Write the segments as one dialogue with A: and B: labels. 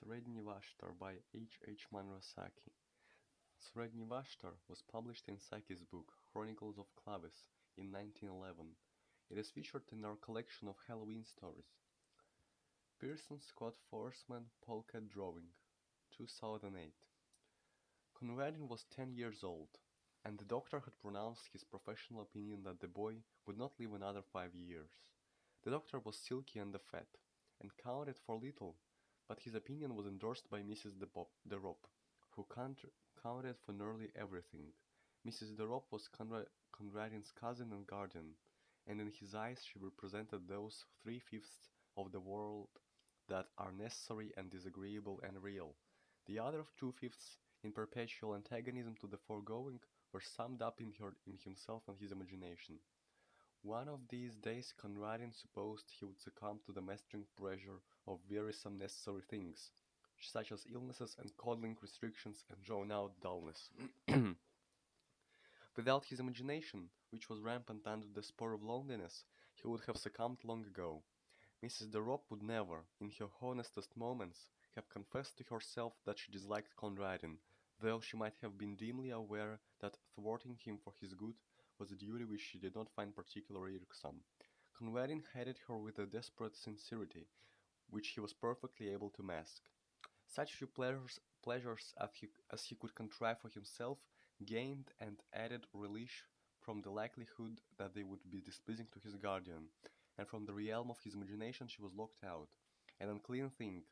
A: Sredni Vashtar by H. Manrosaki. Sredni Vashtar was published in Saki's book Chronicles of Clavis in 1911. It is featured in our collection of Halloween stories. Pearson Scott Forsman Polka Drawing, 2008. Conradin was 10 years old, and the doctor had pronounced his professional opinion that the boy would not live another 5 years. The doctor was silky and fat, and counted for little, but his opinion was endorsed by Mrs. de Ropp, who counted for nearly everything. Mrs. de Ropp was Conradin's cousin and guardian, and in his eyes she represented those three-fifths of the world that are necessary and disagreeable and real. The other two-fifths, in perpetual antagonism to the foregoing, were summed up in himself and his imagination. One of these days Conradin supposed he would succumb to the mastering pressure of wearisome necessary things, such as illnesses and coddling restrictions and drawn-out dullness. Without his imagination, which was rampant under the spur of loneliness, he would have succumbed long ago. Mrs. de Ropp would never, in her honestest moments, have confessed to herself that she disliked Conradin, though she might have been dimly aware that thwarting him for his good was a duty which she did not find particularly irksome. Conradin hated her with a desperate sincerity, which he was perfectly able to mask. Such few pleasures as he could contrive for himself gained and added relish from the likelihood that they would be displeasing to his guardian, and from the realm of his imagination she was locked out, an unclean thing,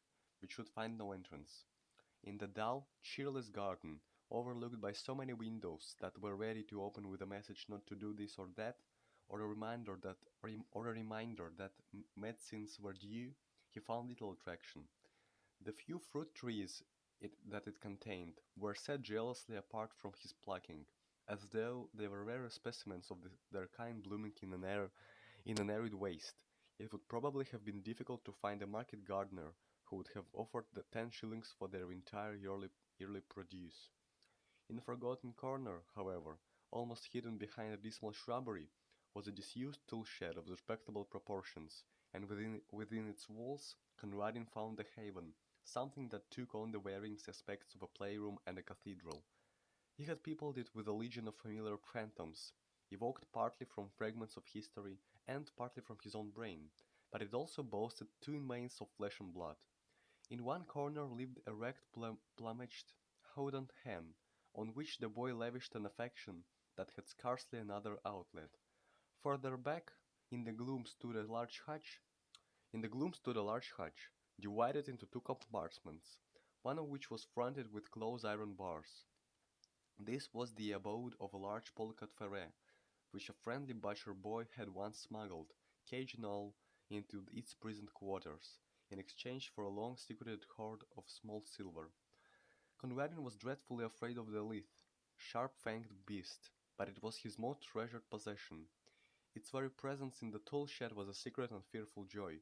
A: which should find no entrance. In the dull, cheerless garden, overlooked by so many windows that were ready to open with a message not to do this or that, or a reminder that medicines were due, he found little attraction. The few fruit trees that it contained were set jealously apart from his plucking, as though they were rare specimens of their kind blooming in an arid waste. It would probably have been difficult to find a market gardener who would have offered the 10 shillings for their entire yearly produce. In a forgotten corner, however, almost hidden behind a dismal shrubbery, was a disused tool shed of respectable proportions, and within its walls Conradin found a haven, something that took on the varying aspects of a playroom and a cathedral. He had peopled it with a legion of familiar phantoms, evoked partly from fragments of history and partly from his own brain, but it also boasted two inmates of flesh and blood. In one corner lived a wrecked plumaged hooded hen, on which the boy lavished an affection that had scarcely another outlet. Further back, in the gloom stood a large hutch, divided into two compartments, one of which was fronted with close iron bars. This was the abode of a large polecat ferret, which a friendly butcher boy had once smuggled, cage and all, into its present quarters, in exchange for a long-secreted hoard of small silver. Conradin was dreadfully afraid of the lithe, sharp-fanged beast, but it was his most treasured possession. Its very presence in the tool shed was a secret and fearful joy,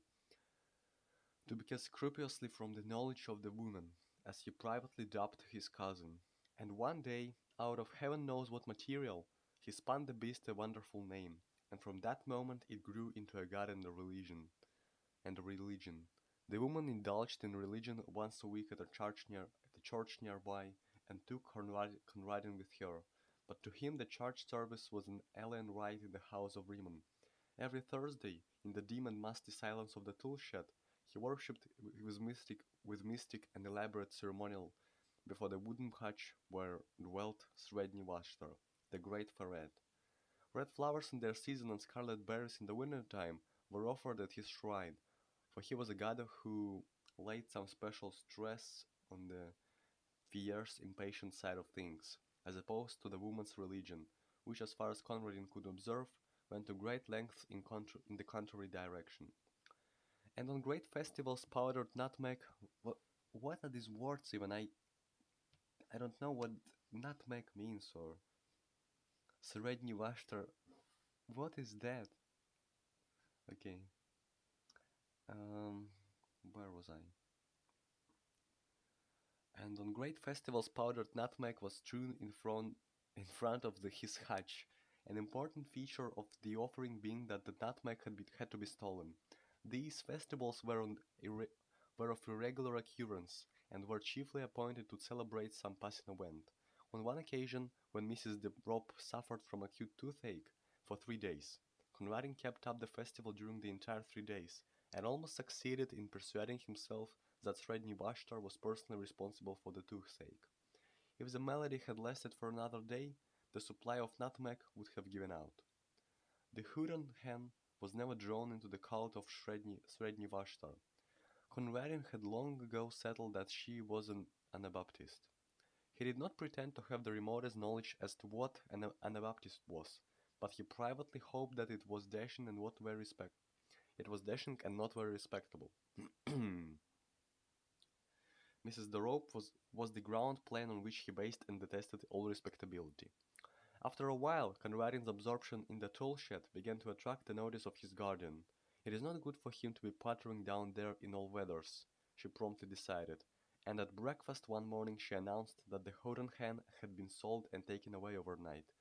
A: to be kept scrupulously from the knowledge of the woman, as he privately dubbed his cousin. And one day, out of heaven knows what material, he spun the beast a wonderful name, and from that moment it grew into a god and a religion. The woman indulged in religion once a week at a church nearby, and took Conradin with her. But to him the church service was an alien rite in the house of Rimmon. Every Thursday, in the dim and musty silence of the tool shed, he worshipped with mystic and elaborate ceremonial before the wooden hutch where dwelt Sredni Vashtar, the great ferret. Red flowers in their season and scarlet berries in the winter time were offered at his shrine, for he was a god who laid some special stress on the fierce, impatient side of things, as opposed to the woman's religion, which, as far as Conradin could observe, went to great lengths in the contrary direction. And on great festivals, powdered nutmeg. What are these words even? I don't know what nutmeg means or Sredni Vashtar. What is that? Okay. Um, where was I? And on great festivals, powdered nutmeg was strewn in front of his hutch, an important feature of the offering being that the nutmeg had to be stolen. These festivals were of irregular occurrence, and were chiefly appointed to celebrate some passing event. On one occasion, when Mrs. de Ropp suffered from acute toothache for 3 days, Conradin kept up the festival during the entire 3 days, and almost succeeded in persuading himself that Sredni Vashtar was personally responsible for the toothache. If the malady had lasted for another day, the supply of nutmeg would have given out. The Huron hen was never drawn into the cult of Sredni Vashtar. Conradin had long ago settled that she was an Anabaptist. He did not pretend to have the remotest knowledge as to what an Anabaptist was, but he privately hoped that it was dashing and not very respectable. Mrs. de Rope was the ground plan on which he based and detested all respectability. After a while, Conradin's absorption in the tool shed began to attract the notice of his guardian. It is not good for him to be pottering down there in all weathers, she promptly decided, and at breakfast one morning she announced that the Houghton hen had been sold and taken away overnight.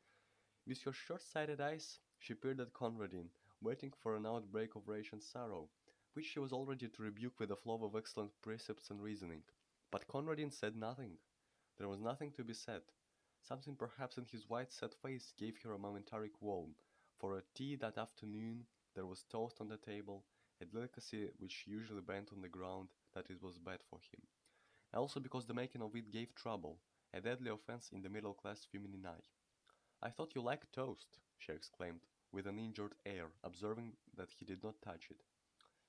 A: With her short-sighted eyes, she peered at Conradin, waiting for an outbreak of rage and sorrow, which she was all ready to rebuke with a flow of excellent precepts and reasoning. But Conradin said nothing. There was nothing to be said. Something perhaps in his white set face gave her a momentary qualm. For at tea that afternoon there was toast on the table, a delicacy which usually bent on the ground that it was bad for him. And also because the making of it gave trouble, a deadly offense in the middle-class feminine eye. "I thought you liked toast," she exclaimed, with an injured air, observing that he did not touch it.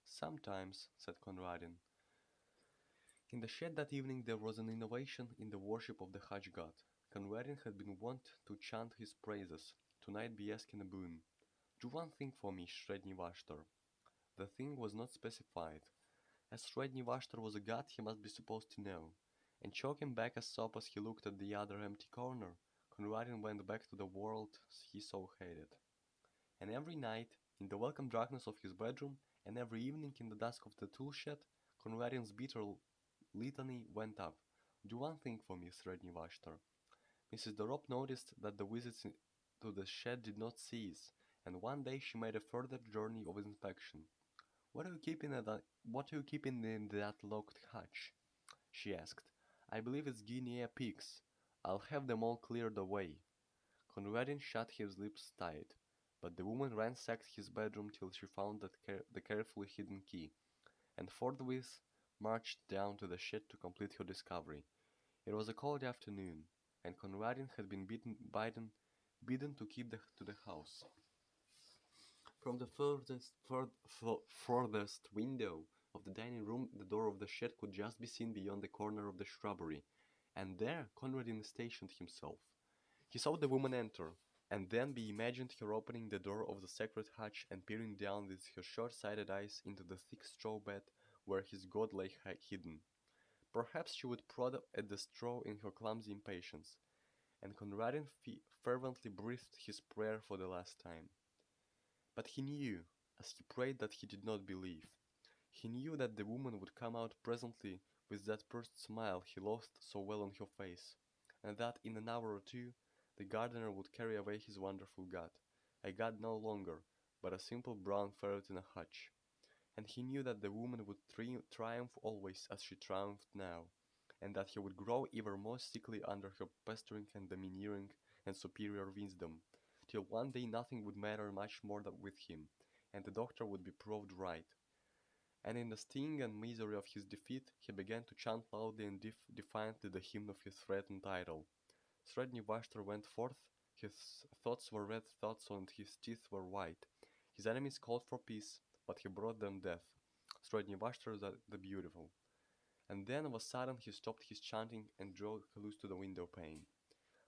A: "Sometimes," said Conradin. In the shed that evening there was an innovation in the worship of the Hajj god. Conradin had been wont to chant his praises, tonight be asking a boon. "Do one thing for me, Sredni Vashtar." The thing was not specified. As Sredni Vashtar was a god he must be supposed to know, and choking back a sob as he looked at the other empty corner, Conradin went back to the world he so hated. And every night, in the welcome darkness of his bedroom, and every evening in the dusk of the tool shed, Conradin's bitter litany went up. "Do one thing for me, Sredni Vashtar." Mrs. Dorop noticed that the visits to the shed did not cease, and one day she made a further journey of inspection. What are you keeping in that locked hatch?" she asked. "I believe it's Guinea pigs. I'll have them all cleared away." Conradin shut his lips tight, but the woman ransacked his bedroom till she found the carefully hidden key, and forthwith marched down to the shed to complete her discovery. It was a cold afternoon, and Conradin had been bidden to keep to the house. From the furthest window of the dining room, the door of the shed could just be seen beyond the corner of the shrubbery, and there Conradin stationed himself. He saw the woman enter, and then be imagined her opening the door of the sacred hutch and peering down with her short-sighted eyes into the thick straw bed where his god lay hidden. Perhaps she would prod at the straw in her clumsy impatience, and Conradin fervently breathed his prayer for the last time. But he knew, as he prayed, that he did not believe. He knew that the woman would come out presently with that pursed smile he lost so well on her face, and that in an hour or two the gardener would carry away his wonderful god, a god no longer, but a simple brown ferret in a hutch. And he knew that the woman would triumph always as she triumphed now, and that he would grow ever more sickly under her pestering and domineering and superior wisdom, till one day nothing would matter much more with him, and the doctor would be proved right. And in the sting and misery of his defeat, he began to chant loudly and defiantly the hymn of his threatened idol. Sredni Vashtar went forth, his thoughts were red thoughts and his teeth were white. His enemies called for peace, but he brought them death. Sredni Vashtar the beautiful. And then of a sudden he stopped his chanting and drew close to the window pane.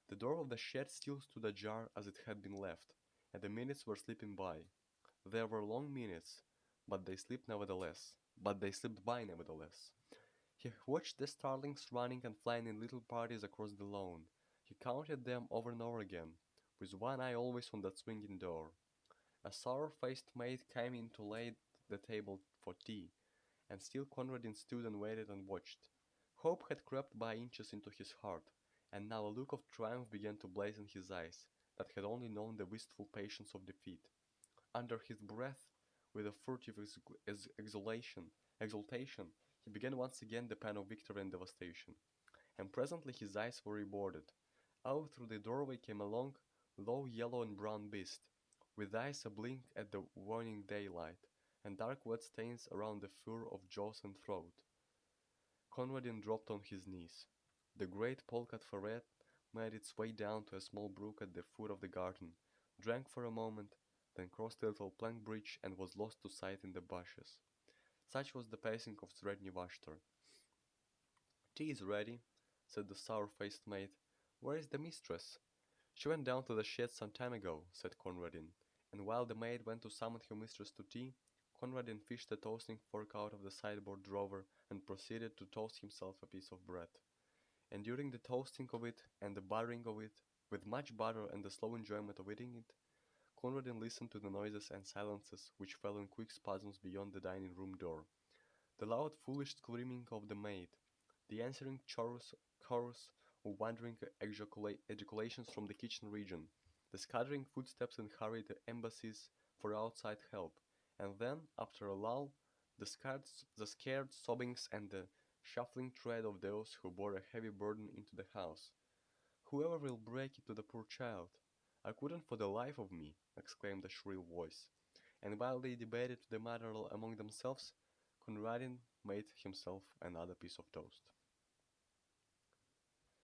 A: The door of the shed still stood ajar as it had been left, and the minutes were slipping by. There were long minutes, but they slipped nevertheless. But they slipped by nevertheless. He watched the starlings running and flying in little parties across the lawn. He counted them over and over again, with one eye always on that swinging door. A sour-faced maid came in to lay the table for tea, and still Conradin stood and waited and watched. Hope had crept by inches into his heart, and now a look of triumph began to blaze in his eyes, that had only known the wistful patience of defeat. Under his breath, with a furtive exultation, he he began once again the pen of victory and devastation, and presently his eyes were rewarded. Out through the doorway came a long, low yellow and brown beast, with eyes ablink at the waning daylight, and dark wet stains around the fur of jaws and throat. Conradin dropped on his knees. The great polecat ferret made its way down to a small brook at the foot of the garden, drank for a moment, then crossed the little plank bridge and was lost to sight in the bushes. Such was the pacing of Sredni Vashtar. "Tea is ready," said the sour-faced maid. "Where is the mistress?" "She went down to the shed some time ago," said Conradin, and while the maid went to summon her mistress to tea, Conradin fished a toasting fork out of the sideboard drawer and proceeded to toast himself a piece of bread. And during the toasting of it and the buttering of it, with much butter and the slow enjoyment of eating it, Conradin listened to the noises and silences which fell in quick spasms beyond the dining room door. The loud foolish screaming of the maid, the answering chorus of wandering ejaculations from the kitchen region, the scattering footsteps and hurried embassies for outside help, and then, after a lull, the scared sobbings and the shuffling tread of those who bore a heavy burden into the house. "Whoever will break it to the poor child?" "I couldn't for the life of me," exclaimed a shrill voice, and while they debated the matter among themselves, Conradin made himself another piece of toast.